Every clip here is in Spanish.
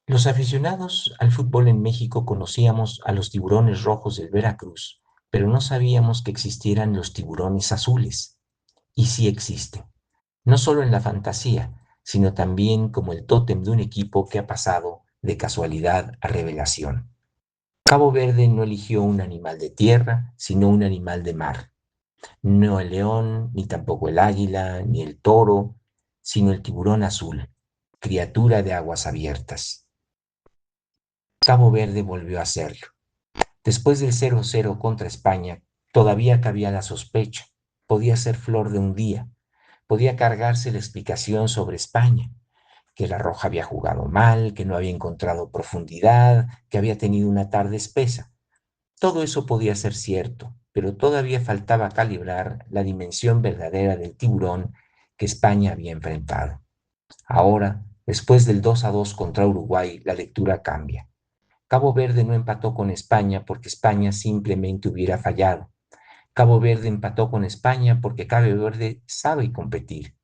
Los aficionados al fútbol en México conocíamos a los tiburones rojos del Veracruz, pero no sabíamos que existieran los tiburones azules. Y sí existen, no solo en la fantasía, sino también como el tótem de un equipo que ha pasado de casualidad a revelación. Cabo Verde no eligió un animal de tierra, sino un animal de mar. No el león, ni tampoco el águila, ni el toro, sino el tiburón azul, criatura de aguas abiertas. Cabo Verde volvió a hacerlo. Después del 0-0 contra España, todavía cabía la sospecha. Podía ser flor de un día. Podía cargarse la explicación sobre España, que la Roja había jugado mal, que no había encontrado profundidad, que había tenido una tarde espesa. Todo eso podía ser cierto, pero todavía faltaba calibrar la dimensión verdadera del tiburón que España había enfrentado. Ahora, después del 2-2 contra Uruguay, la lectura cambia. Cabo Verde no empató con España porque España simplemente hubiera fallado. Cabo Verde empató con España porque Cabo Verde sabe competir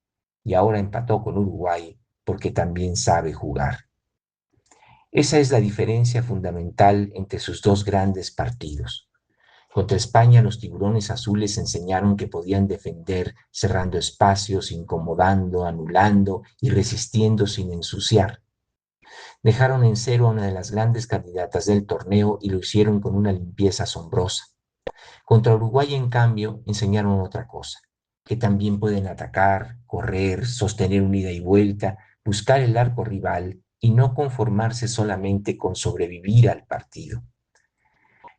y ahora empató con Uruguay porque también sabe jugar. Esa es la diferencia fundamental entre sus dos grandes partidos. Contra España, los tiburones azules enseñaron que podían defender cerrando espacios, incomodando, anulando y resistiendo sin ensuciar. Dejaron en cero a una de las grandes candidatas del torneo y lo hicieron con una limpieza asombrosa. Contra Uruguay, en cambio, enseñaron otra cosa, que también pueden atacar, correr, sostener un ida y vuelta, buscar el arco rival y no conformarse solamente con sobrevivir al partido.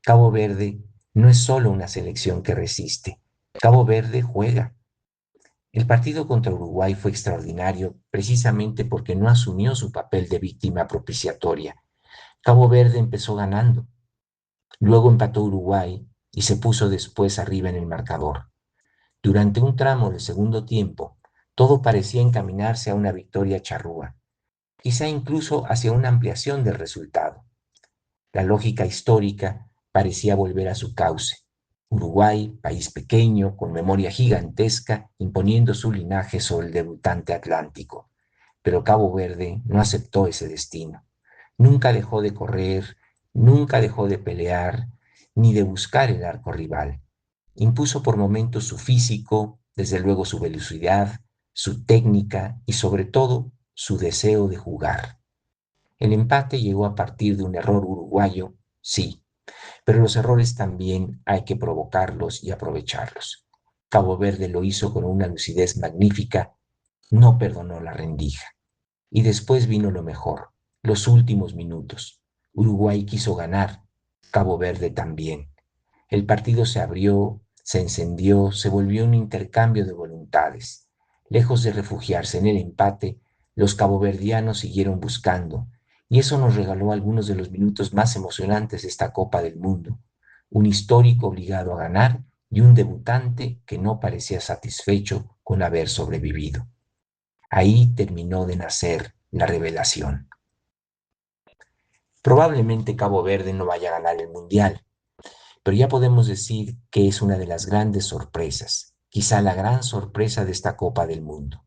Cabo Verde no es solo una selección que resiste, Cabo Verde juega. El partido contra Uruguay fue extraordinario precisamente porque no asumió su papel de víctima propiciatoria. Cabo Verde empezó ganando, luego empató Uruguay y se puso después arriba en el marcador. Durante un tramo del segundo tiempo, todo parecía encaminarse a una victoria charrúa, quizá incluso hacia una ampliación del resultado. La lógica histórica parecía volver a su cauce. Uruguay, país pequeño, con memoria gigantesca, imponiendo su linaje sobre el debutante atlántico. Pero Cabo Verde no aceptó ese destino. Nunca dejó de correr, nunca dejó de pelear, ni de buscar el arco rival. Impuso por momentos su físico, desde luego su velocidad, su técnica y sobre todo su deseo de jugar. El empate llegó a partir de un error uruguayo, sí, pero los errores también hay que provocarlos y aprovecharlos. Cabo Verde lo hizo con una lucidez magnífica, no perdonó la rendija. Y después vino lo mejor, los últimos minutos. Uruguay quiso ganar, Cabo Verde también. El partido se abrió, se encendió, se volvió un intercambio de voluntades. Lejos de refugiarse en el empate, los caboverdianos siguieron buscando, y eso nos regaló algunos de los minutos más emocionantes de esta Copa del Mundo. Un histórico obligado a ganar y un debutante que no parecía satisfecho con haber sobrevivido. Ahí terminó de nacer la revelación. Probablemente Cabo Verde no vaya a ganar el Mundial, pero ya podemos decir que es una de las grandes sorpresas, quizá la gran sorpresa de esta Copa del Mundo,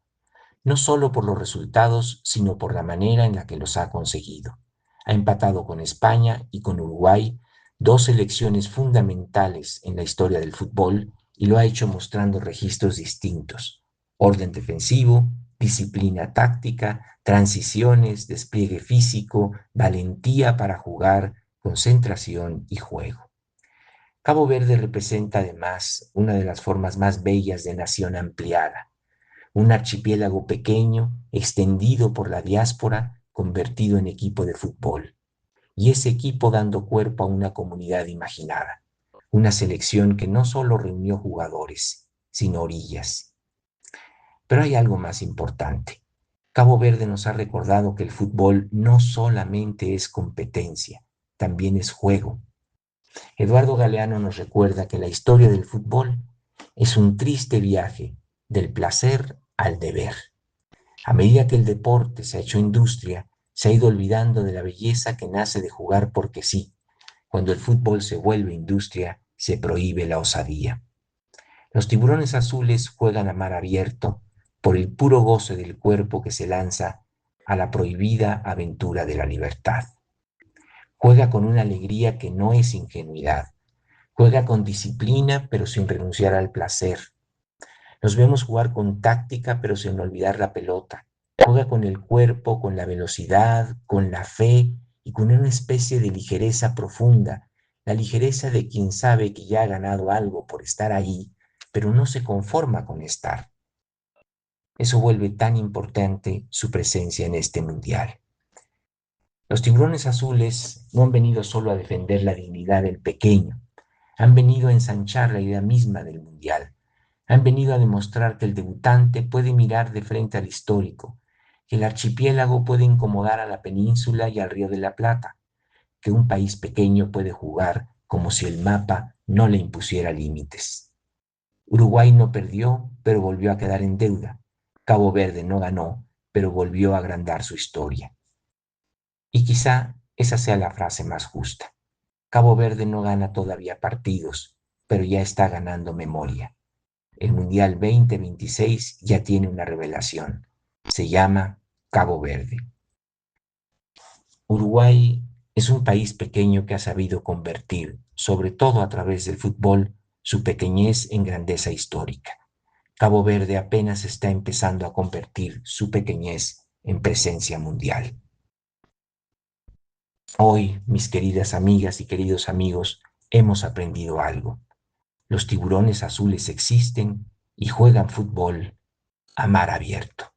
no solo por los resultados, sino por la manera en la que los ha conseguido. Ha empatado con España y con Uruguay, dos selecciones fundamentales en la historia del fútbol, y lo ha hecho mostrando registros distintos: orden defensivo, disciplina táctica, transiciones, despliegue físico, valentía para jugar, concentración y juego. Cabo Verde representa además una de las formas más bellas de nación ampliada, un archipiélago pequeño, extendido por la diáspora, convertido en equipo de fútbol, y ese equipo dando cuerpo a una comunidad imaginada, una selección que no solo reunió jugadores, sino orillas. Pero hay algo más importante. Cabo Verde nos ha recordado que el fútbol no solamente es competencia, también es juego. Eduardo Galeano nos recuerda que la historia del fútbol es un triste viaje del placer al deber. A medida que el deporte se ha hecho industria, se ha ido olvidando de la belleza que nace de jugar porque sí. Cuando el fútbol se vuelve industria, se prohíbe la osadía. Los tiburones azules juegan a mar abierto por el puro goce del cuerpo que se lanza a la prohibida aventura de la libertad. Juega con una alegría que no es ingenuidad. Juega con disciplina, pero sin renunciar al placer. Los vemos jugar con táctica, pero sin olvidar la pelota. Juega con el cuerpo, con la velocidad, con la fe y con una especie de ligereza profunda, la ligereza de quien sabe que ya ha ganado algo por estar ahí, pero no se conforma con estar. Eso vuelve tan importante su presencia en este mundial. Los tiburones azules no han venido solo a defender la dignidad del pequeño, han venido a ensanchar la idea misma del mundial. Han venido a demostrar que el debutante puede mirar de frente al histórico, que el archipiélago puede incomodar a la península y al Río de la Plata, que un país pequeño puede jugar como si el mapa no le impusiera límites. Uruguay no perdió, pero volvió a quedar en deuda. Cabo Verde no ganó, pero volvió a agrandar su historia. Y quizá esa sea la frase más justa. Cabo Verde no gana todavía partidos, pero ya está ganando memoria. El Mundial 2026 ya tiene una revelación. Se llama Cabo Verde. Uruguay es un país pequeño que ha sabido convertir, sobre todo a través del fútbol, su pequeñez en grandeza histórica. Cabo Verde apenas está empezando a convertir su pequeñez en presencia mundial. Hoy, mis queridas amigas y queridos amigos, hemos aprendido algo. Los tiburones azules existen y juegan fútbol a mar abierto.